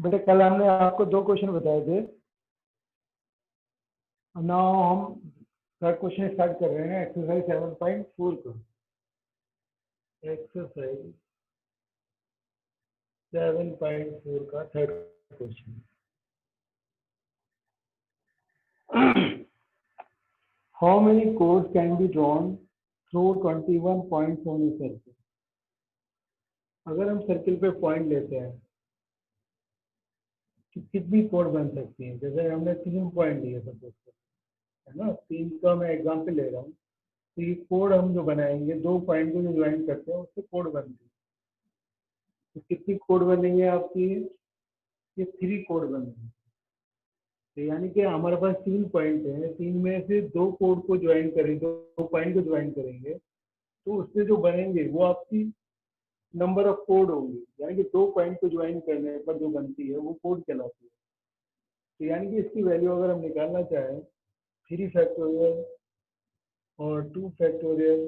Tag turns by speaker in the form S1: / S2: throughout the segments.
S1: बेटा कल हमने आपको 2 क्वेश्चन बताए थे। नाउ हम थर्ड क्वेश्चन स्टार्ट कर रहे हैं एक्सरसाइज 7.4 को। एक्सरसाइज 7.4 का third question. How many codes can be drawn through 21 points on a circle. अगर हम सर्किल पे पॉइंट लेते हैं तो कितनी कोड बन सकती है। जैसे हमने 3 पॉइंट लिए सपोज है ना, 3 का मैं एग्जाम्पल ले रहा हूँ। तो ये कोड हम जो बनाएंगे 2 पॉइंट को जो ज्वाइन करते हैं उससे कोड बनती है। तो कितनी कोड बनेंगे आपकी, ये 3 कोड बनेंगे। तो यानी कि हमारे पास 3 पॉइंट हैं, 3 में से 2 कोड को ज्वाइन करेंगे, 2 पॉइंट को ज्वाइन करेंगे तो उससे जो बनेंगे वो आपकी नंबर ऑफ कोड होंगी। यानी कि 2 पॉइंट को ज्वाइन करने पर जो बनती है वो कोड कहलाती है। तो यानी कि इसकी वैल्यू अगर हम निकालना चाहें 3 फैक्टोरियल और 2 फैक्टोरियल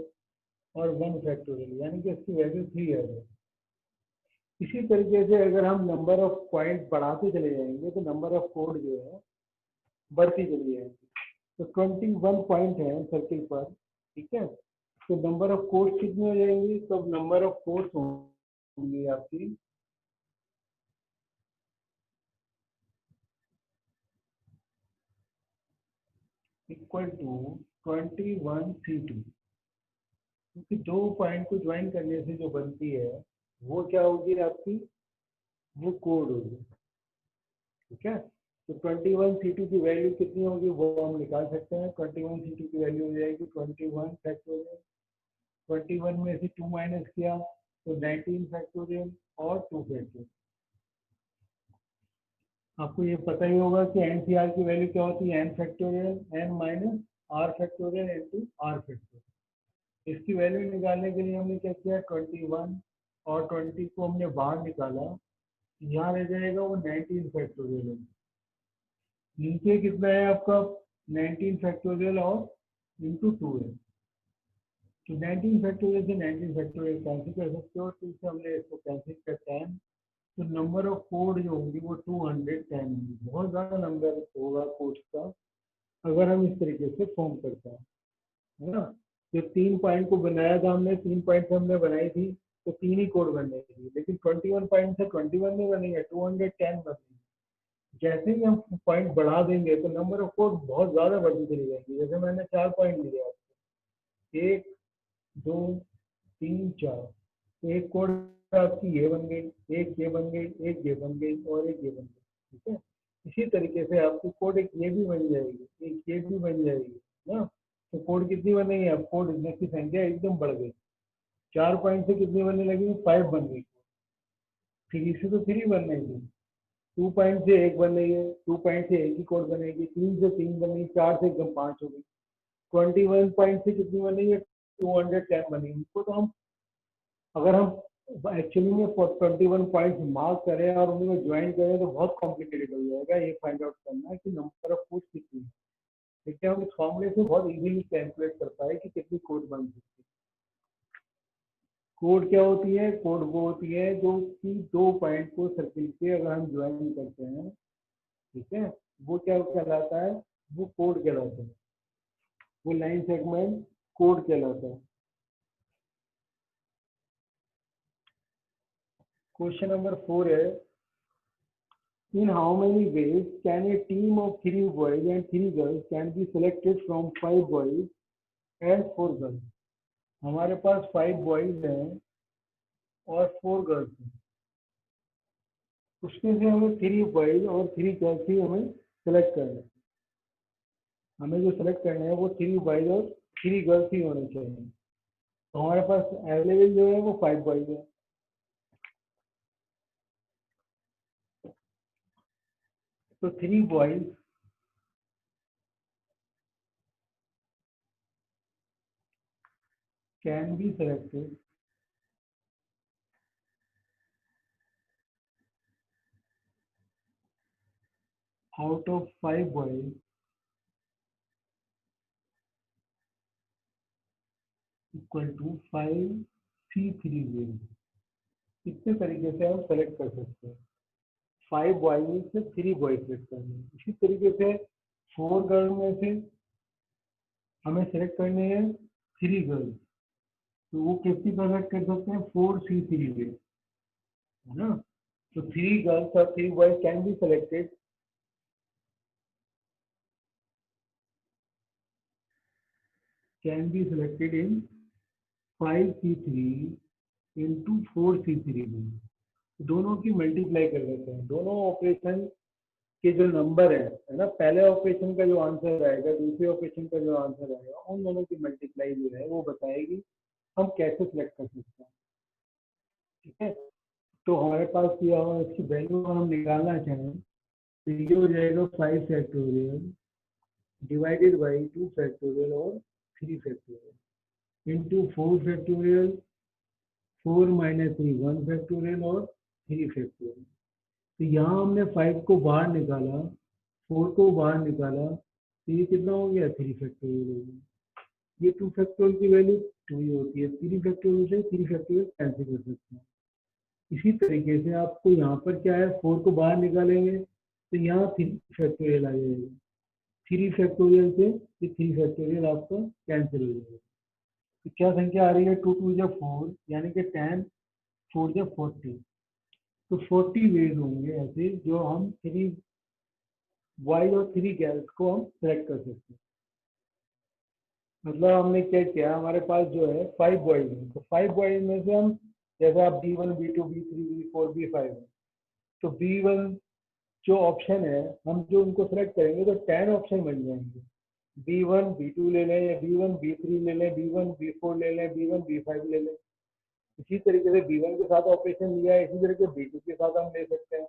S1: और 1 फैक्टोरियल, यानी कि इसकी वैल्यू 3 है। इसी तरीके से अगर हम नंबर ऑफ पॉइंट बढ़ाते चले जाएंगे तो नंबर ऑफ कोड जो है बढ़ती चली जाएगी। तो 21 पॉइंट है सर्किल पर, ठीक है। तो नंबर ऑफ कोड्स कितनी हो जाएंगी, तो नंबर ऑफ कोड्स होंगी आपकी इक्वल टू 21 C2, क्योंकि 2 पॉइंट को ज्वाइन करने से जो बनती है वो क्या होगी आपकी, वो कोड होगी, ठीक है। तो 21 C2 की वैल्यू कितनी होगी वो हम निकाल सकते हैं। 21 C2 की वैल्यू हो जाएगी 21 फैक्टोरियल, 21 में से 2 माइनस किया तो 19 फैक्टोरियल और 2 फैक्टोरियल। आपको ये पता ही होगा कि NCR की वैल्यू क्या होती है, n factorial n minus r factorial into r factorial. इसकी वैल्यू निकालने के लिए हमने क्या किया, 21 और 20 को हमने बाहर निकाला, यहाँ रह जाएगा वो 19 फैक्टोरियल है। नीचे कितना है आपका 19 फैक्टोरियल और इंटू 2 है। तो 19 फैक्टोरियल से 19 फैक्टोरियल कैंसिल कर सकते हो, तो इससे हमने इसको कैंसिल कर 10। तो नंबर ऑफ कोड जो होंगी वो 210 होंगी। बहुत ज़्यादा नंबर होगा कोड्स का अगर हम इस तरीके से फॉर्म करते हैं, है ना। जो 3 पॉइंट को बनाया था हमने, 3 पॉइंट हमने बनाई थी तो 3 ही कोड बनेगी, लेकिन 21 पॉइंट से 21 नहीं बनेंगे, 210 बनेंगे। जैसे ही हम पॉइंट बढ़ा देंगे तो नंबर ऑफ कोड बहुत ज़्यादा बढ़ती चली जाएगी। जैसे मैंने 4 पॉइंट लिए आपको, 1 2 3 4, तो एक कोड आपकी ये बन गई, एक ये बन गई, एक ये बन गई और एक ये बन गई, ठीक है। इसी तरीके से आपकी कोड एक ये भी बन जाएगी, एक ये भी बन जाएगी ना। तो कोड कितनी बनेगी, अब कोड की संख्या एकदम बढ़ गई। 4 पॉइंट से कितनी बनने लगी, 5 बन गई। 3 से तो 3 बनने थी, 2 पॉइंट से 1 बन रही है, 2 पॉइंट से 1 ही कोड बनेगी, 3 से 3 बन गई, 4 से एकदम 5 हो गई। 21 पॉइंट से कितनी बनेगी, 210 बनेगी। इसको तो हम अगर हम एक्चुअली में 21 पॉइंट मार्क करें और उनको ज्वाइन करें तो बहुत कॉम्प्लिकेटेड हो जाएगा ये फाइंड आउट करना कि नंबर ऑफ कोड कितनी है। लेकिन हम इस फॉर्मूले से बहुत इजीली कैलकुलेट कर पाए कि कितनी कोड बन सकती है। कोड क्या होती है, कोड वो होती है जो कि 2 पॉइंट को सर्किल पे अगर हम ज्वाइन करते हैं, ठीक है, वो क्या कहलाता है, वो कोड कहलाता है, वो लाइन सेगमेंट कोड कहलाता है। क्वेश्चन नंबर 4 है, in how many ways can a team of 3 boys and 3 girls can be selected from 5 boys and 4 girls। हमारे पास 5 बॉयज हैं और 4 गर्ल्स हैं, उसमें से हमें 3 बॉयज और 3 गर्ल्स ही हमें सेलेक्ट करना है। हमें जो सेलेक्ट करना है वो 3 बॉयज और 3 गर्ल्स ही होने चाहिए। तो हमारे पास अवेलेबल जो है वो 5 बॉयज है। तो 3 boys can be selected out of 5 boys equal to 5 C3 wings। इतने तरीके से हम सेलेक्ट कर सकते हैं। 5 बॉय में से 3 बॉय सिलेक्ट करने हैं। इसी तरीके से 4 गर्ल में से हमें सिलेक्ट करने हैं 3 गर्ल, तो वो कितनी प्रोजेक्ट कर सकते हैं 4C3 में, है ना। तो 3 गर्ल्स और 3 boys can be selected in 5C3 into 4C3 में। दोनों की मल्टीप्लाई कर देते हैं, दोनों ऑपरेशन के जो नंबर है ना, पहले ऑपरेशन का जो आंसर आएगा, दूसरे ऑपरेशन का जो आंसर आएगा, उन दोनों की मल्टीप्लाई जो है वो बताएगी हम कैसे सिलेक्ट कर सकते हैं। ठीक है, तो हमारे पास किया हुआ इसकी वैल्यू हम निकालना चाहें तो ये हो जाएगा 5 फैक्टोरियल डिवाइडेड बाई 2 फैक्टोरियल और 3 factorial into 4 factorial, 4 minus 3 1 factorial और 3 फैक्टोरियल। तो यहाँ हमने 5 को बाहर निकाला, 4 को बाहर निकाला, तो ये कितना हो गया 3 फैक्टोरियल हो गया। ये 2 फैक्टोरियल की वैल्यू 2 ही होती है, 3 फैक्टोरियल से 3 फैक्टोरियल कैंसिल कर सकते हैं। इसी तरीके से आपको यहाँ पर क्या है, 4 को बाहर निकालेंगे तो यहाँ 3 फैक्टोरियल आ जाएगा, 3 फैक्टोरियल से ये 3 फैक्टोरियल आपका कैंसिल हो जाएगा। तो क्या संख्या आ रही है, 2 2 जा 4 यानी कि 10, 4 जा 40। तो 40 वेज होंगे ऐसे जो हम 3 बॉयज और 3 गर्ल्स को हम सेलेक्ट कर सकते हैं। मतलब हमने क्या किया, हमारे पास जो है 5 बॉयज हैं, तो 5 बॉयज में से हम जैसे आप B1 B2 B3 B4 B5 है, तो B1 जो ऑप्शन है हम जो उनको सेलेक्ट करेंगे तो 10 ऑप्शन बन जाएंगे। B1 B2 ले लें या B1 B3 ले लें, B1 B4 ले लें, B1 B5 ले लें। इसी तरीके से B1 के साथ ऑपरेशन लिया है, इसी तरीके B2 के साथ हम ले सकते हैं,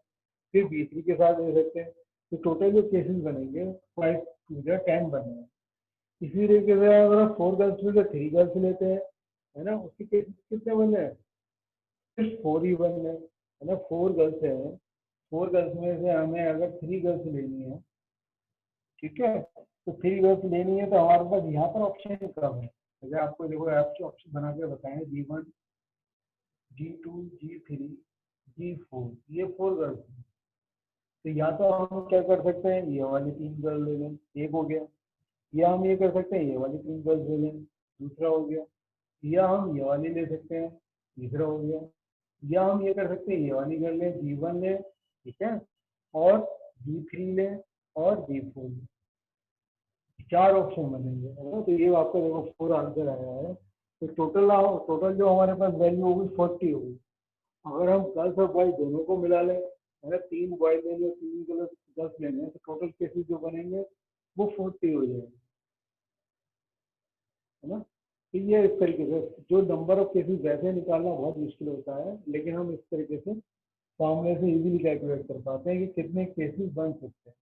S1: फिर B3 के साथ ले सकते हैं। तो टोटल जो केसेस बनेंगे 5 2 10 बनेंगे। इसी तरीके से अगर हम 4 गर्ल्स में से 3 गर्ल्स लेते हैं, है ना, उसके केसेस कितने बन रहे हैं, सिर्फ 4 ही बन रहे हैं, है ना। 4 गर्ल्स है, 4 गर्ल्स में से हमें अगर 3 गर्ल्स लेनी है, ठीक है, तो 3 गर्ल्स लेनी है तो हमारे पास यहाँ पर ऑप्शन कम है। अगर आपको देखो आपके ऑप्शन बना के बताएं, G1 G2 G3 G4, ये 4 गर्ल्स हैं। तो या तो हम क्या कर सकते हैं, ये वाली 3 गर्ल ले लें, एक हो गया, या हम ये कर सकते हैं ये वाली 3 गर्ल्स ले लें, दूसरा हो गया, या हम ये वाली ले सकते हैं, तीसरा हो गया, या हम ये कर सकते हैं ये वाली कर लें, G1 लें, ठीक है, और G3 लें और G4 लें। 4 ऑप्शन बनेंगे, है ना। तो ये आपका देखो 4 आंसर आया है। तो टोटल जो हमारे पास वैल्यू होगी 40 होगी। अगर हम गर्ल्स और बॉयज दोनों को मिला लें, अगर 3 बॉयज लेंगे 3 गर्ल्स लेंगे, तो टोटल केसेस जो बनेंगे वो 40 हो जाएंगे, है ना। तो ये इस तरीके से जो नंबर ऑफ केसेस वैसे निकालना बहुत मुश्किल होता है, लेकिन हम इस तरीके से सामने से इजीली कैलकुलेट कर पाते हैं कि कितने केसेस बन सकते हैं।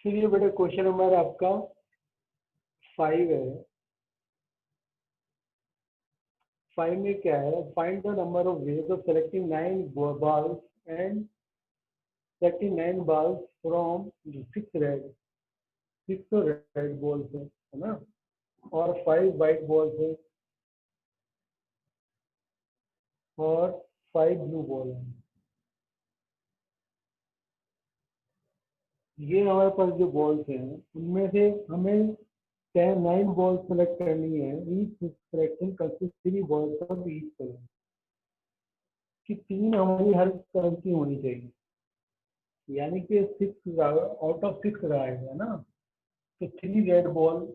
S1: चलिए बेटा, क्वेश्चन नंबर आपका 5 है। 5 में क्या है, find the number of ways of selecting 9 balls and selecting 9 balls from 6 red balls है ना, और 5 वाइट बॉल्स है और 5 ब्लू बॉल है। ये हमारे पास जो बॉल्स हैं उनमें से हमें 9 बॉल्स सेलेक्ट करनी है। Each selection consist 3 balls of each colour, कि 3 हमारी हर कलर की होनी चाहिए, यानी कि 6 आउट ऑफ 6 रहेगा ना। तो 3 red ball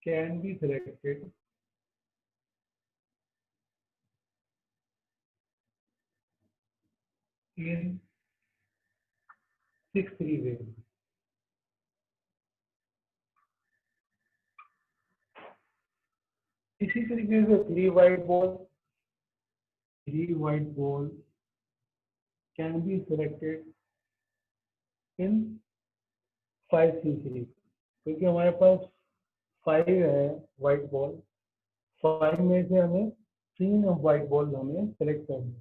S1: can be selected in 6 3 वे। इसी तरीके से 3 white ball can be selected in 5 C3, क्योंकि हमारे पास 5 है white ball, 5 में से हमें 3 white ball हमें सेलेक्ट करनी है।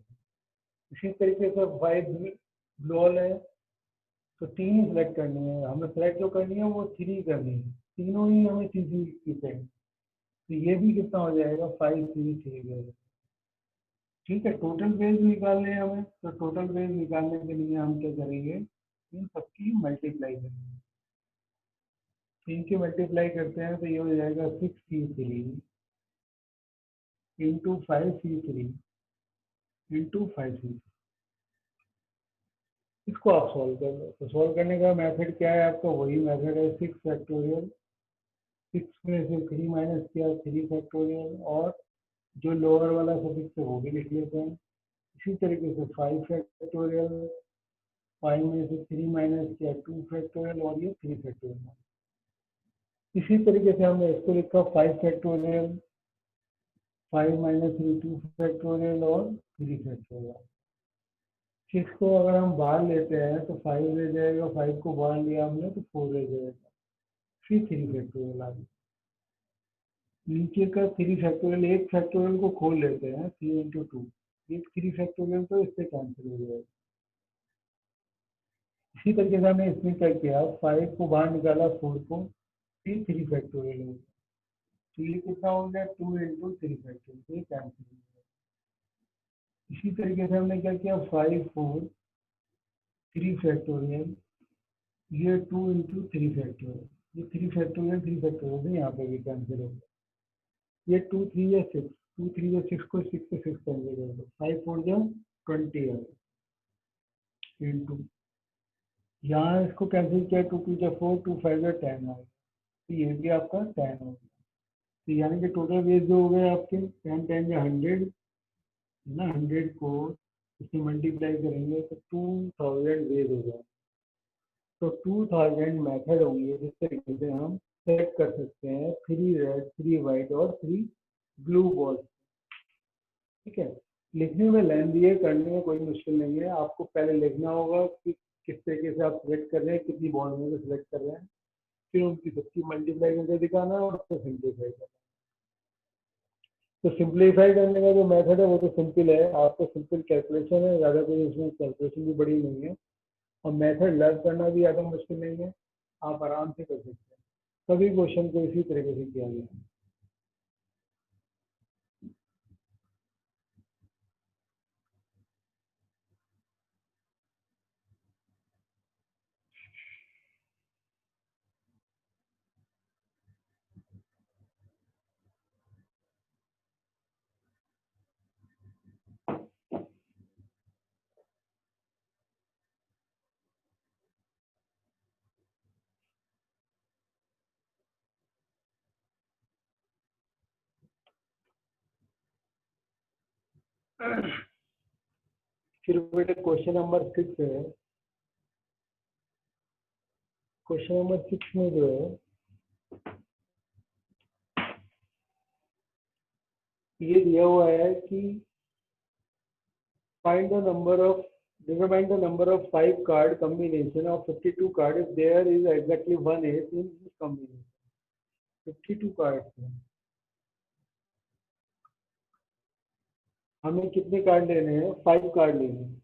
S1: इसी तरीके से 5 blue ball है तो 3 ही सिलेक्ट करनी है, हमें सेलेक्ट जो करनी है वो 3 करनी है, तीनों ही हमें तीसरी की चाहिए। तो ये भी कितना हो जाएगा 5 3 3। ठीक है, टोटल बेस निकालने हैं हमें, तो टोटल बेस निकालने के लिए हम क्या करेंगे, इन सबकी मल्टीप्लाई करेंगे। इनकी मल्टीप्लाई करते हैं तो ये हो जाएगा 6C3 into 5C3 into 5C3। इसको आप सॉल्व कर लो। तो सॉल्व करने का मेथड क्या है आपका, वही मेथड है 6 फैक्टोरियल, 6 में से 3 माइनस किया 3 फैक्टोरियल, और जो लोअर वाला सफिक्स है वो भी लिख लेते हैं। इसी तरीके से 5 फैक्टोरियल, 5 में से 3 माइनस किया 2 फैक्टोरियल, और ये 3 फैक्टोरियल। इसी तरीके से हमने इसको लिखा 5 फैक्टोरियल, 5 माइनस 3 2 फैक्टोरियल और 3 फैक्टोरियल। 6 को अगर हम बाहर लेते हैं तो 5 रह जाएगा, 5 को बाहर लिया हमने तो 4 रह जाएगा, फिर 3 फैक्टोरियल आ गया। नीचे का 3 फैक्टोरियल, एक फैक्टोरियल को खोल लेते हैं, 3 इंटू 2, एक 3 फैक्टोरियल तो इससे कैंसिल हो जाएगा। इसी तरीके से हमने इसमें क्या किया, 5 को बाहर निकाला, 4 को, फिर 3 फैक्टोरियल हो गया। तो ये कितना हो गया 2 इंटू 3 फैक्टोरियल, ये कैंसिल हो गया। इसी तरीके से हमने क्या किया 5 4 3 फैक्टोरियल, ये 2 इंटू 3 फैक्टोरियल, ये 3 फैक्टोरियल 3 फैक्टोरियल से यहाँ पे भी कैंसिल हो गया। ये 2 3 या 6, 2 3 या 6 को 6 से 6 कैंसिल कर दो, 5 4 जो 20 है इंटू, यहाँ इसको कैंसिल किया 2 2 या 4, 2 5 या 10 आ गया, तो ये भी आपका 10 हो गया। तो यानी कि टोटल वेज जो हो गए आपके 10 10 या 100 ना, 100 को इससे मल्टीप्लाई करेंगे तो 2000 वेज हो जाए। तो 2000 मेथड होंगे जिस तरीके से हम सेलेक्ट कर सकते हैं 3 रेड 3 वाइट और 3 ब्लू बॉल। ठीक है, लिखने में लेंथ दिए, करने में कोई मुश्किल नहीं है। आपको पहले लिखना होगा कि किस तरीके से आप सिलेक्ट कर रहे हैं, कितनी बॉल में सिलेक्ट कर रहे हैं, फिर उनकी सबकी मल्टीप्लाई करके दिखाना और उसको सिंप्लीफाई करना। तो सिंप्लीफाई करने का जो मेथड है वो तो सिंपल है, आपको सिंपल कैलकुलेशन है, ज़्यादा कोई इसमें कैलकुलेशन भी बड़ी नहीं है, और मेथड लर्न करना भी ज़्यादा मुश्किल नहीं है, आप आराम से कर सकते हैं। सभी क्वेश्चन को इसी तरीके से किया गया है। फिर बेटे क्वेश्चन नंबर 6 है। क्वेश्चन नंबर 6 में जो है ये दिया हुआ है कि find the number of determine the number of 5 card combination of 52 card if there is exactly one ace in this combination। 52 cards हैं, हमें कितने कार्ड लेने हैं, 5 कार्ड लेने हैं।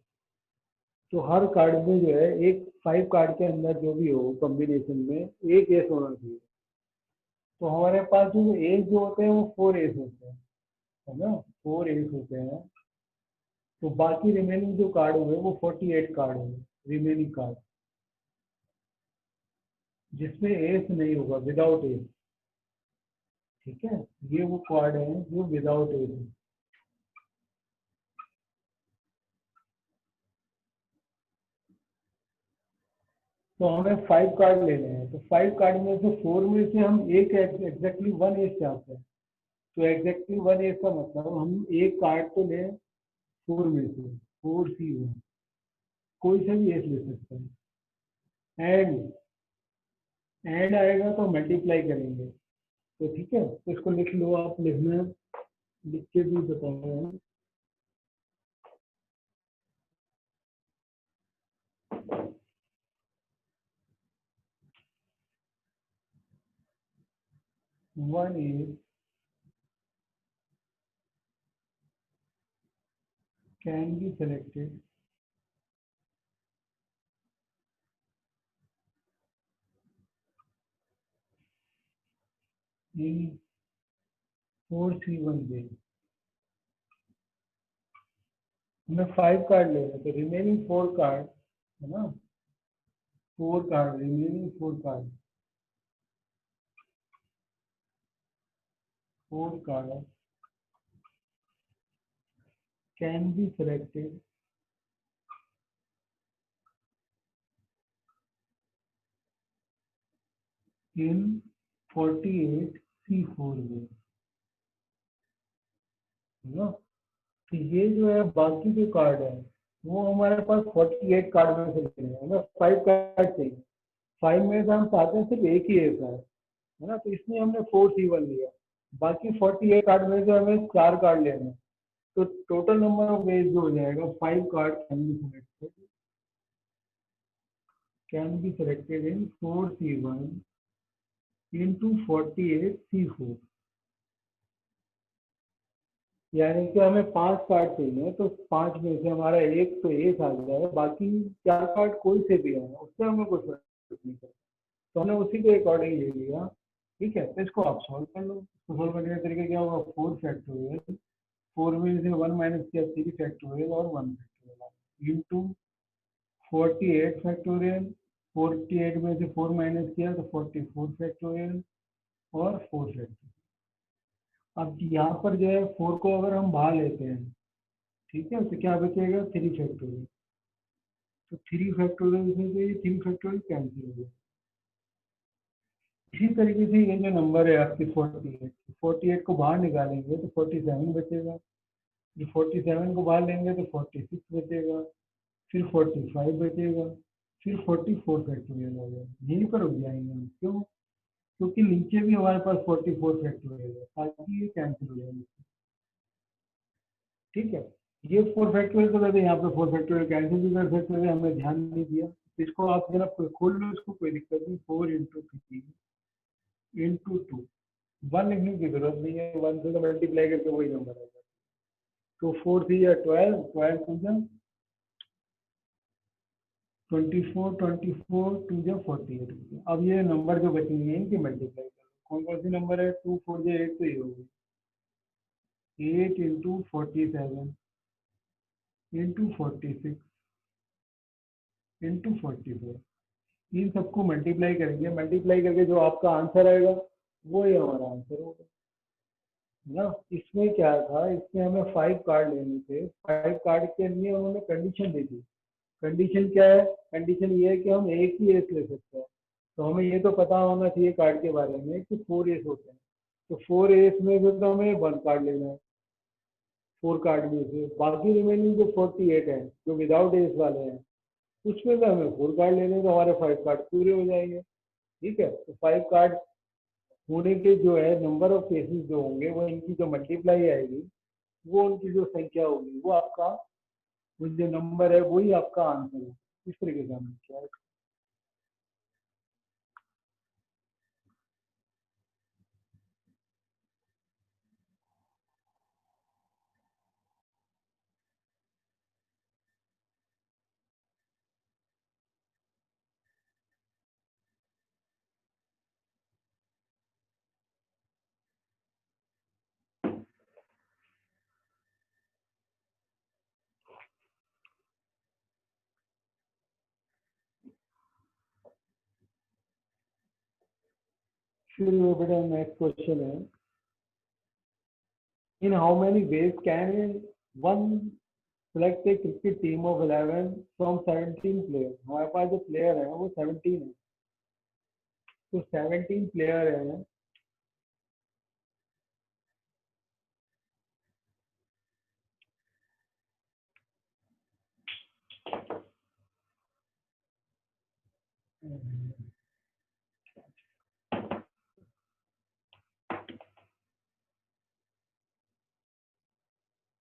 S1: तो हर कार्ड में जो है एक 5 कार्ड के अंदर जो भी हो कॉम्बिनेशन में एक एस होना चाहिए। तो हमारे पास जो एस जो होते हैं वो 4 एस होते हैं, है ना, 4 एस होते हैं। तो बाकी रिमेनिंग जो कार्ड हुए वो 48 कार्ड हुए, रिमेनिंग कार्ड जिसमें एस नहीं होगा, विदाउट एस। ठीक है, ये वो कार्ड है जो विदाउट एस है। तो हमें 5 कार्ड लेने हैं, तो 5 कार्ड में से 4 में से हम एक एग्जैक्टली 1 एस चाहते हैं। तो एग्जैक्टली 1 एस का मतलब हम एक कार्ड तो लें 4 में से, 4 सी है। कोई सा भी एस ले सकते हैं। एंड आएगा तो मल्टीप्लाई करेंगे, तो ठीक है, तो इसको लिख लो, आप लिखना, लिख के भी बताओ। One is can be selected in 4 3 1 वे। हमें 5 कार्ड लेना, तो रिमेनिंग 4 कार्ड है ना, 4 card, remaining 4 card, 4 card can be selected in 48 C4 वे, है ना। तो ये जो है बाकी जो कार्ड है वो हमारे पास 48 कार्ड में से लेने हैं, हमें 5 कार्ड चाहिए। 5 में से हम चाहते हैं सिर्फ एक ही एस है ना, तो इसमें हमने 4 C1 लिया। बाकी 48 कार्ड में से हमें 4 कार्ड लेने हैं, तो टोटल नंबर ऑफ वेज जो हो जाएगा 5 card can be selected in 4 C1 into 48 C4। यानी कि हमें 5 कार्ड चाहिए, तो 5 में से हमारा एक तो एस आ जाए, बाकी 4 कार्ड कोई से भी आए उससे हमें कुछ फर्क नहीं पड़ता, तो हमने उसी के अकॉर्डिंग ले लिया। ठीक है, तो इसको आप सॉल्व कर लो। इसको सॉल्व करने का तरीका क्या होगा, 4 फैक्टोरियल, 4 में से 1 माइनस किया 3 फैक्टोरियल और 1 फैक्टोरियल इंटू 48 फैक्टोरियल, 48 में से 4 माइनस किया तो 44 फैक्टोरियल और 4 फैक्टोरियल। अब यहाँ पर जो है 4 को अगर हम बाहर लेते हैं, ठीक है, तो क्या बचेगा 3 फैक्टोरियल, तो 3 फैक्टोरियल से तो ये 3 फैक्टोरियल कैंसिल हो गया। इसी तरीके से ये जो नंबर है आपकी 48, 48 को बाहर निकालेंगे तो 47 बचेगा, फिर 47 को बाहर लेंगे तो 46 बचेगा, फिर 45 बचेगा, फिर 44 फैक्टोरियल हो गया। यहीं पर रुक जाएंगे हम, क्यों, क्योंकि नीचे भी हमारे पास 44 फैक्टोरियल है, ताकि ये कैंसिल हो जाएंगे। ठीक है, ये 4 फैक्टोरियल तो वैसे यहाँ पे 4 फैक्टोरियल कैंसिल भी कर सकते थे, हमने ध्यान नहीं दिया। इसको आप जरा खोल लो, इसको कोई दिक्कत नहीं, 4 into 3 into 2, 1 लिखने की जरूरत नहीं है, 1 से तो मल्टीप्लाई करके वही नंबर आएगा। तो 4 3 12, 12 2 जा 24, 24 2 जा 48। अब ये नंबर जो बचेंगे इनकी मल्टीप्लाई करो, कौन कौन सी नंबर है, 2 4 जा 8, तो ये होगी 8 into 47 into 46 into 44। इन सबको मल्टीप्लाई करेंगे, मल्टीप्लाई करके जो आपका आंसर आएगा वो ही हमारा आंसर होगा, है ना। इसमें क्या था, इसमें हमें 5 कार्ड लेने थे, 5 कार्ड के लिए उन्होंने कंडीशन दी थी। कंडीशन क्या है, कंडीशन ये है कि हम एक ही एस ले सकते हैं, तो हमें ये तो पता होना चाहिए कार्ड के बारे में कि 4 एस होते हैं, तो 4 एस में से तो हमें 1 कार्ड लेना है, 4 कार्ड में से बाकी रिमेनिंग जो 48 है जो विदाउट एस वाले हैं उसमें से हमें 4 कार्ड लेने हैं, तो हमारे 5 कार्ड पूरे हो जाएंगे। ठीक है, तो 5 कार्ड होने के जो है नंबर ऑफ केसेस जो होंगे वो इनकी जो मल्टीप्लाई आएगी, वो उनकी जो संख्या होगी वो आपका, वो जो नंबर है वही आपका आंसर है। इस तरीके से हमने किया है। फिर बेटा नेक्स्ट क्वेश्चन है, in how many ways can one select A cricket team of 11 from 17 player. हमारे पास जो प्लेयर है वो 17 है, तो 17 प्लेयर है,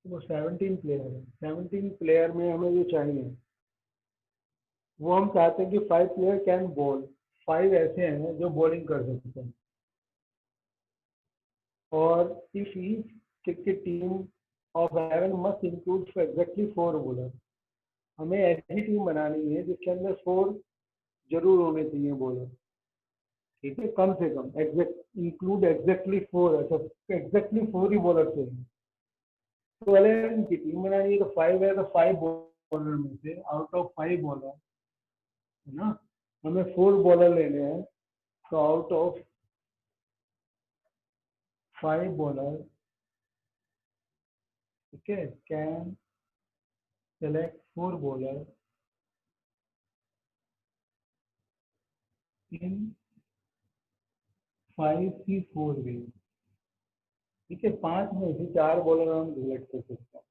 S1: वो 17 प्लेयर है, 17 प्लेयर में हमें जो चाहिए वो हम चाहते हैं कि 5 प्लेयर कैन बॉल, 5 ऐसे हैं जो बॉलिंग कर सकते हैं। और if each cricket team of 11 must include exactly 4 bowler, हमें ऐसी टीम बनानी है जिसके अंदर 4 जरूर होने चाहिए बॉलर। ठीक है, कम से कम एग्जैक्ट इंक्लूड एग्जैक्टली 4, अच्छा एग्जैक्टली 4 ही बॉलर चाहिए। तो 11 की टीम बनानी है तो 5 है, तो 5 बॉलर में से आउट ऑफ 5 बॉलर है ना, हमें 4 बॉलर लेने हैं। तो आउट ऑफ 5 बॉलर, ठीक है, can select 4 bowler in 5 C4 वे। ठीक है, 5 में से 4 बॉलर हम सिलेक्ट कर सकते हैं।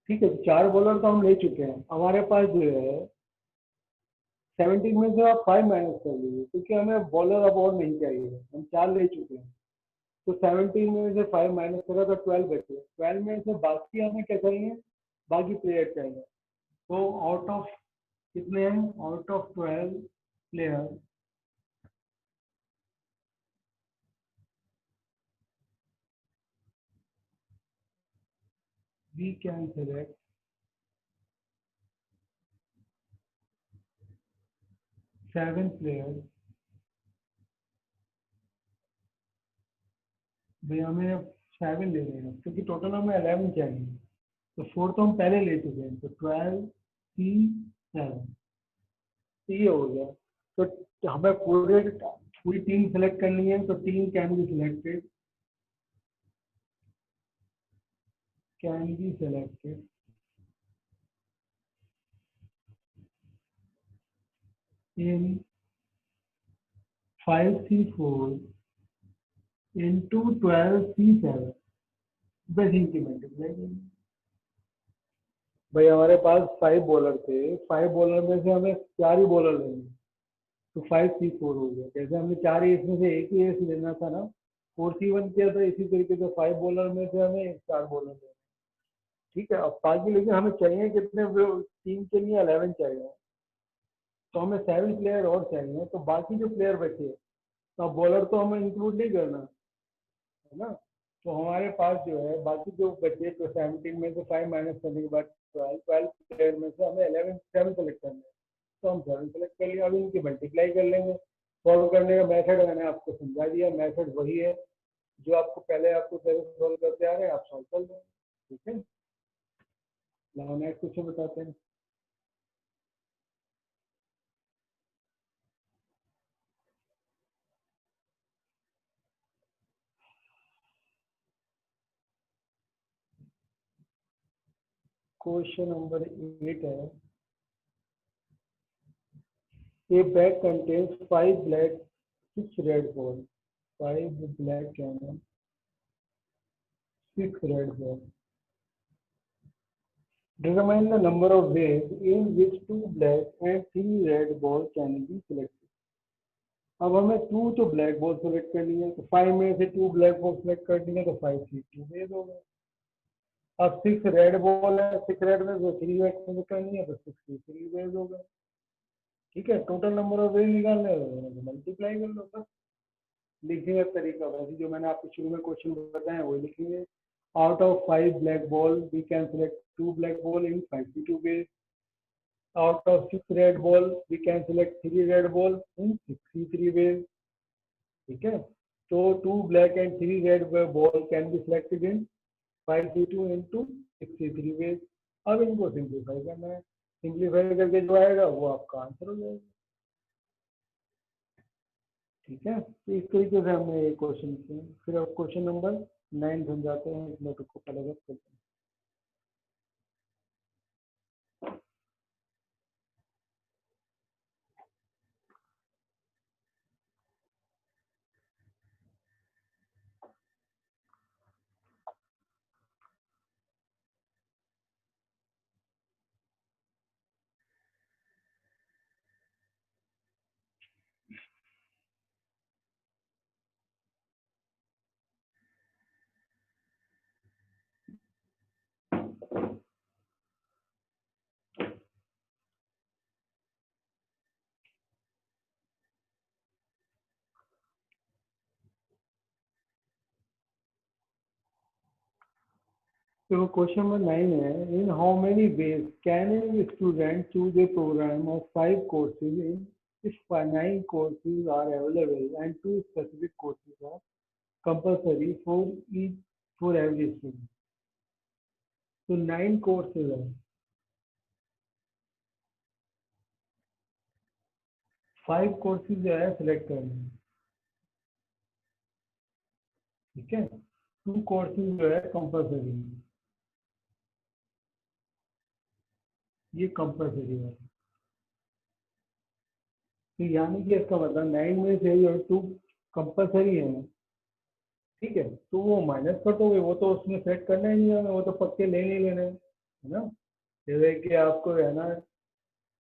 S1: ठीक है, 4 बॉलर तो हम ले चुके हैं, हमारे पास जो है 17 में से आप 5 माइनस कर लीजिए, क्योंकि हमें बॉलर अब और नहीं चाहिए, हम 4 ले चुके हैं। तो 17 में से 5 माइनस करा तो 12 बचे, 12 में से बाकी हमें क्या चाहिए, बाकी प्लेयर चाहिए। तो आउट ऑफ कितने हैं, out of 12 player we can select 7 player. भाई हमें 7 ले रहे हैं क्योंकि टोटल हमें 11 चाहिए, तो 4 तो हम पहले ले चुके हैं, तो 12 C 7, तो ये हो गया। तो हमें पूरी टीम सेलेक्ट करनी है, तो team can be selected, can be selected in 5C4 into 12C7, बस इनकी मल्टीप्लाई करेंगे। भाई हमारे पास 5 बॉलर थे, 5 बॉलर में से हमें 4 ही बॉलर लेंगे, तो 5C4 हो गया। जैसे हमने 4 ही, इसमें से एक ही एस लेना था ना, 4C1 किया था, इसी तरीके से 5 बॉलर में से हमें 4 बॉलर लेना। ठीक है, अब बाकी लेकिन हमें चाहिए कितने, टीम के लिए 11 चाहिए, तो हमें 7 प्लेयर और चाहिए, तो बाकी जो प्लेयर बचे, तो बॉलर तो हमें इंक्लूड नहीं करना है ना। तो हमारे पास जो है बाकी जो बचे, तो 17 में से 5 माइनस करने के बाद 12 प्लेयर में से हमें 11 7 सेलेक्ट करना है, तो हम 7 सेलेक्ट कर लिया। अभी इनकी मल्टीप्लाई कर लेंगे। सॉल्व करने का मेथड मैंने आपको समझा दिया, मेथड वही है जो आपको पहले आपको सॉल्व करते आ रहे हैं, आप सॉल्व कर लेंगे। ठीक है, नेक्स्ट क्वेश्चन बताते हैं। क्वेश्चन नंबर 8 है, a bag contains 5 black 6 red balls, 5 black and 6 red balls. Determine the number of ways in which 2 black and 3 red balls can be selected. अब हमें 2 तो ब्लैक बॉल सेलेक्ट करनी है, तो 5 में से 2 ब्लैक बॉल सेलेक्ट कर दी है, तो 5 2 वेज हो गए। अब 6 रेड बॉल है, 6 रेड में से 3 रेड सेलेक्ट करनी है, तो 6 3 वेज हो गए। ठीक है, टोटल नंबर ऑफ वेज निकालने हैं, मल्टीप्लाई कर लो बस। लिखने का तरीका वैसे जो मैंने आपको शुरू में क्वेश्चन बताया वही लिखेंगे। Out of 5 black ball we can select 2 black ball in 5 ways. Out of 6 red ball, we can select 3 red ball in 63 ways. ठीक है, तो 2 black and 3 red ball can be selected in 5C2 into 63 ways. अब इनको simplify करना है, simplify करके जो आएगा वो आपका आंसर हो जाएगा। ठीक है, तो इस तरीके से हमने ये क्वेश्चन किए। फिर अब क्वेश्चन नंबर 9 समझाते हैं, इसमें तो पहले करते हैं। तो क्वेश्चन नंबर 9 है, in how many ways can a student choose a program of 5 courses in if 9 courses are available and 2 specific courses are compulsory for every student. तो 9 कोर्सेज है, 5 कोर्सेज जो है सिलेक्ट करने हैं, ठीक है। 2 कोर्सेज जो है कंपलसरी है, ये कंपलसरी है। तो यानी कि इसका मतलब 9 में से जो 2 कंपलसरी है, ठीक है, तो वो माइनस कट हो गए, वो तो उसमें सेट करना ही नहीं है, वो तो पक्के लेने ही लेने हैं, है ना। जैसे कि आपको है ना,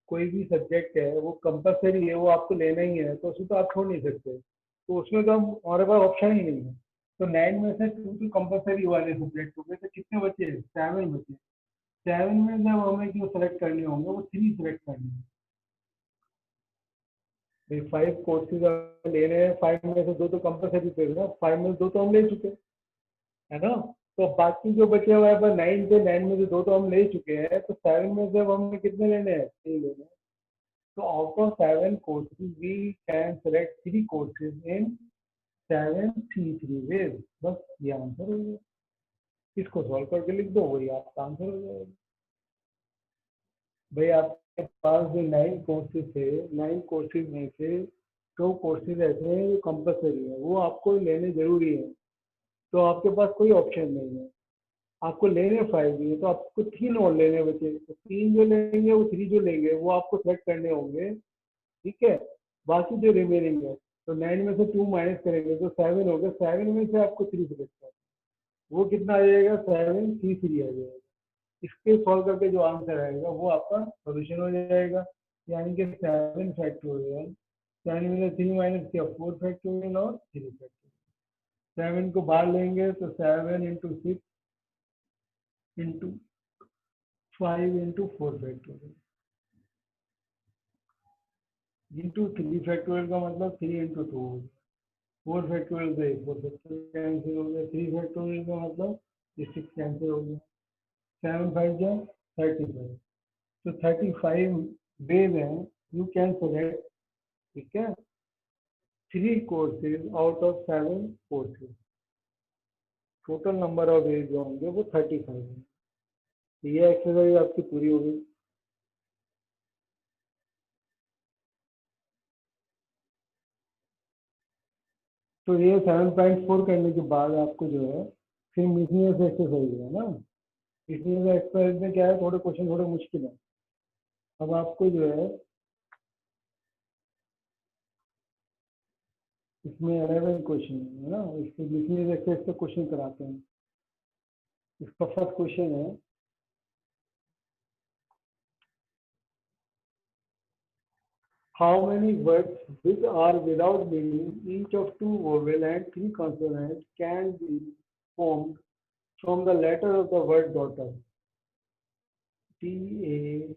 S1: कोई भी सब्जेक्ट है वो कंपलसरी है, वो आपको लेना ही है, तो उसमें तो आप छोड़ नहीं सकते, तो उसमें तो हम हमारे पास ऑप्शन ही नहीं है। तो 9 में से 2 तो कंपलसरी वाले सब्जेक्ट हो गए, तो कितने बचे? 7 बचे। 7 में जब हमें जो सेलेक्ट करने होंगे वो 3 सेलेक्ट करने हैं। 5 कोर्सेज ले रहे हैं, 5 में से 2 तो कंपलसरी थे ना, 5 में से 2 तो हम ले चुके, है ना। तो बाकी जो बचे हुए हैं 9 थे, 9 में से 2 तो हम ले चुके हैं, तो 7 में से अब हमें कितने लेने हैं? 3 लेने हैं। तो out of 7 courses we can select 3 courses in 7 3 ways. बस ये आंसर हो गया, इसको सॉल्व करके लिख दो, वही आपका आंसर हो जाएगा। भाई आपके पास जो 9 कोर्सेज थे, 9 कोर्सेज में से 2 कोर्सेज ऐसे हैं जो कंपलसरी है, वो आपको लेने जरूरी है, तो आपके पास कोई ऑप्शन नहीं है। आपको लेने 5 ही है, तो आपको 3 और लेने बचे, तो 3 जो लेंगे वो 3 जो लेंगे वो आपको सेलेक्ट करने होंगे, ठीक है। बाकी जो रिमेनिंग है, तो 9 में से 2 माइनस करेंगे तो 7 हो गया, 7 में से आपको 3 सेलेक्ट करना है, वो कितना आ जाएगा? 7 3 आ जाएगा। इसके सॉल्व करके जो आंसर आएगा वो आपका सोल्यूशन हो जाएगा। यानी कि 7 फैक्टोरियल, 7 में से 3 माइनस किया 4 फैक्टोरियल और 3 फैक्टोरियल। 7 को बाहर लेंगे तो 7 into 6 into 5 into 4 factorial into 3 factorial का मतलब 3 इंटू 2, 4 फैक्टोरियल से 4 फैक्टोरियल कैंसिल हो गया, 3 फैक्टोरियल का मतलब ये 6 कैंसिल हो गया, 7 5 जा 35। तो 35 वेज हैं, यू कैन सेलेक्ट, ठीक है, 3 courses out of 7 courses. Total number of ways जो होंगे वो 35 है। ये एक्सरसाइज आपकी पूरी हो गई। तो ये 7.4 करने के बाद आपको जो है फिर मिसलिनियस एक्सरसाइज है ना। मिसलिनियस एक्सरसाइज में क्या है, थोड़े क्वेश्चन थोड़े मुश्किल है। अब आपको जो है इसमें 11 क्वेश्चन है ना, इसके मिसलिनियस एक्सरसाइज का क्वेश्चन कराते हैं। इसका फर्स्ट क्वेश्चन है, how many words which are without meaning, each of 2 vowel and 3 consonants, can be formed from the letter of the word daughter? DAUGHTER।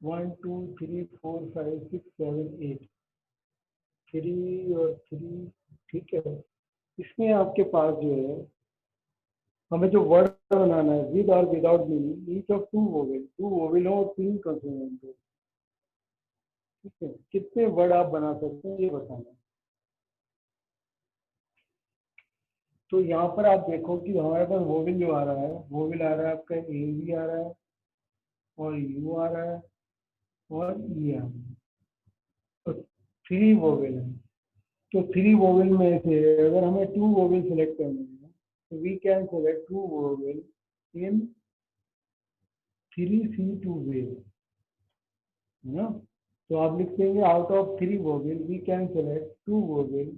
S1: 1 2 3 4 5 6 7 8, 3 और 3, ठीक है। इसमें आपके पास जो है हमें जो वर्ड बनाना है विद और without meaning, each of 2 vowel, 2 vowel हो और 3 कंसोनेंट हो, ठीक है। कितने वर्ड आप बना सकते हैं ये बताना है। तो यहाँ पर आप देखो कि हमारे पास वोवेल जो आ रहा है, वोवेल आ रहा है आपका ए भी आ रहा है और यू आ रहा है और ई आ रहा है, तो 3 वोवेल है। तो 3 वोवेल में से अगर हमें 2 वोवेल सेलेक्ट करने हैं, तो we can select 2 vowel in 3C2 way, है ना। तो आप लिख देंगे out of 3 vowel we can select 2 vowel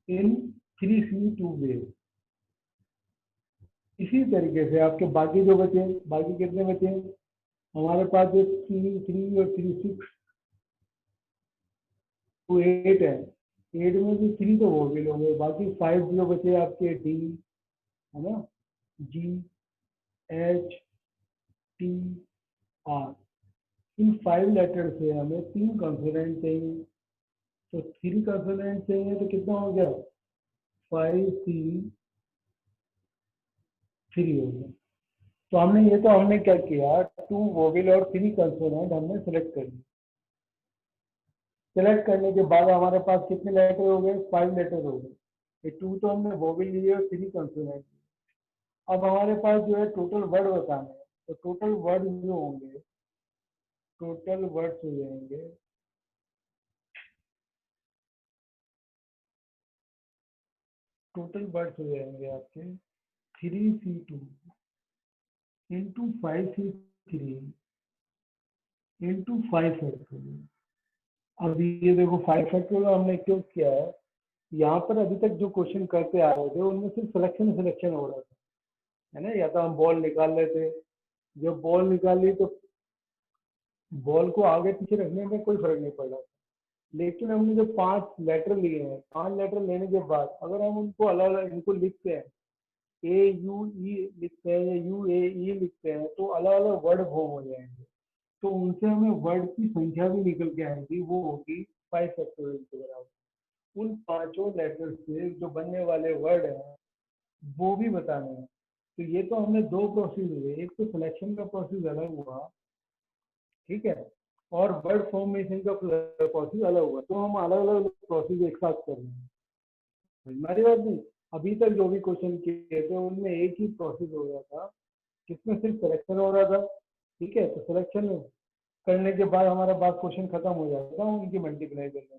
S1: in 3C2 way. इसी तरीके से आपके बाकी जो बचे, बाकी कितने बचे हमारे पास, जो 3 3 और 3 6 टू 8 है, 8 में से 3 तो वोवेल हो गए, बाकी 5 जो बचे आपके डी, है ना, जी एच टी आर, इन 5 लेटर से हमें 3 कॉन्सोनेंट चाहिए। तो 3 कंसोनेंट चाहिए तो कितना हो गया 5C3 हो गया। तो हमने क्या किया 2 वोवेल और 3 कंसोनेंट हमने सेलेक्ट कर लिए। सेलेक्ट करने के बाद हमारे पास कितने लेटर हो गए 5 लेटर हो गए। ये 2 तो हमने वोवेल लिए और 3 कंसोनेंट। अब हमारे पास जो है टोटल वर्ड बताने हैं। तो टोटल वर्ड जो होंगे टोटल वर्ड्स हो जाएंगे आपके 3C2 into 5C3 into 5 factorial. अब ये देखो 5 फैक्टोरियल हमने क्यों किया है, यहाँ पर अभी तक जो क्वेश्चन करते आ रहे थे उनमें सिर्फ सिलेक्शन हो रहा था, है ना। या तो हम बॉल निकाल लेते, जब बॉल निकाली तो बॉल को आगे पीछे रखने में कोई फर्क नहीं पड़ा। लेकिन हमने जो 5 लेटर लिए हैं, 5 लेटर लेने के बाद अगर हम उनको अलग अलग इनको लिखते हैं, AUE लिखते हैं या UAE लिखते हैं, तो अलग अलग वर्ड फॉर्म हो जाएंगे। तो उनसे हमें वर्ड की संख्या भी निकल के आएगी, वो होगी 5 फैक्टोरियल के बराबर। उन पांचों लेटर से जो बनने वाले वर्ड हैं वो भी बताने हैं। तो ये तो हमने 2 प्रोसेस हुए, एक तो सिलेक्शन का प्रोसेस अलग हुआ, ठीक है, और वर्ड फॉर्मेशन का प्रोसेस अलग हुआ। तो हम अलग अलग प्रोसेस एक साथ कर रहे हैं। हमारी बात नहीं, अभी तक जो भी क्वेश्चन किए थे उनमें एक ही प्रोसेस हो रहा था जिसमें सिर्फ सिलेक्शन हो रहा था, ठीक है। तो सिलेक्शन करने के बाद हमारा बात क्वेश्चन खत्म हो जाता है उनकी मल्टीप्लाई करने।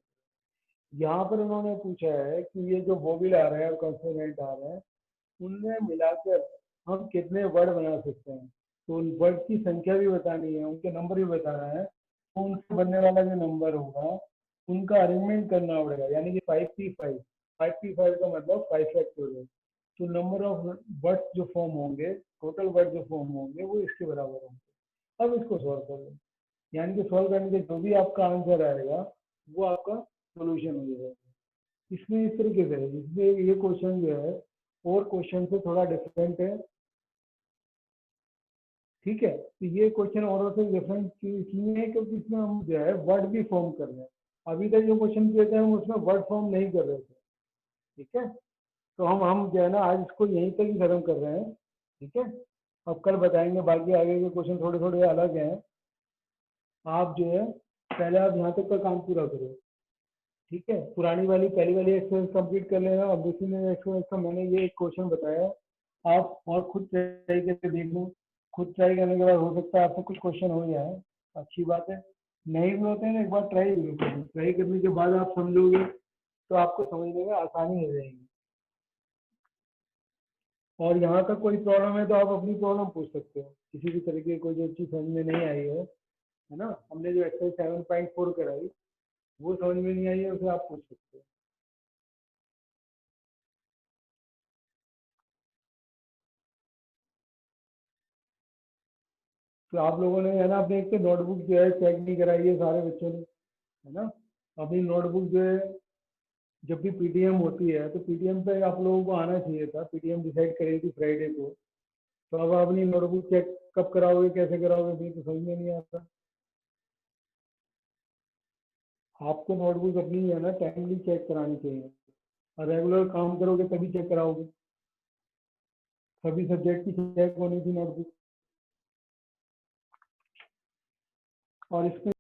S1: यहाँ पर उन्होंने पूछा है कि ये जो वोवेल आ रहे हैं और कंसोनेंट आ रहे हैं उनमें मिलाकर हम कितने वर्ड बना सकते हैं। तो उन वर्ड की संख्या भी बतानी है, उनके नंबर भी बताना है। तो उनसे बनने वाला जो नंबर होगा उनका अरेंजमेंट करना पड़ेगा, यानी कि 5P5। 5P5 का मतलब 5 फैक्टोरियल। तो नंबर ऑफ वर्ड्स जो फॉर्म होंगे, टोटल वर्ड जो फॉर्म होंगे वो इसके बराबर होंगे। अब इसको सॉल्व कर लो, यानी कि सॉल्व करने के जो भी आपका आंसर आएगा वो आपका सोल्यूशन हो जाएगा। इसमें इस तरीके से है, इसमें ये क्वेश्चन जो है और क्वेश्चन से थोड़ा डिफरेंट है, ठीक है। तो ये क्वेश्चन और से डिफरेंट इसलिए है क्योंकि इसमें हम जो है वर्ड भी फॉर्म कर रहे हैं। अभी तक जो क्वेश्चन किए थे हम उसमें वर्ड फॉर्म नहीं कर रहे थे, ठीक है। तो हम जो है ना आज इसको यहीं तक ही खत्म कर रहे हैं, ठीक है। अब कल बताएंगे बाकी आगे के क्वेश्चन थोड़े थोड़े अलग हैं। आप जो है पहले आप यहाँ तक का काम पूरा करो, ठीक है। पुरानी वाली पहली वाली एक्सरसाइज कंप्लीट कर लेना। अब दूसरी में एक्सरसाइज का मैंने ये एक क्वेश्चन बताया, आप और खुद ट्राई करके देख लो। खुद ट्राई करने के बाद हो सकता है आपसे कुछ क्वेश्चन हो जाए, अच्छी बात है। नहीं भी होते हैं ना, एक बार ट्राई करो। ट्राई करने के बाद आप समझोगे तो आपको समझने में आसानी हो जाएगी। और यहाँ का कोई प्रॉब्लम है तो आप अपनी प्रॉब्लम पूछ सकते हो, किसी भी तरीके की कोई जो चीज़ समझ में नहीं आई है ना। हमने जो एक्सरसाइज 7.4 कराई वो समझ में नहीं आई है उसे आप पूछ सकते हो। तो आप लोगों ने है ना अपने एक तो नोटबुक जो है चेक नहीं कराई है सारे बच्चों ने, है ना। अपनी नोटबुक जो है जब भी पीटीएम होती है तो पीटीएम पे आप लोगों को आना चाहिए था। पीटीएम डिसाइड करी थी फ्राइडे को। तो अब अपनी नोटबुक चेक कब कराओगे कैसे कराओगे मुझे तो समझ में नहीं आता। आपको नोटबुक अपनी है ना टाइमली चेक करानी चाहिए, और रेगुलर काम करोगे तभी चेक कराओगे। सभी सब्जेक्ट की चेक होनी थी नोटबुक। और इसमें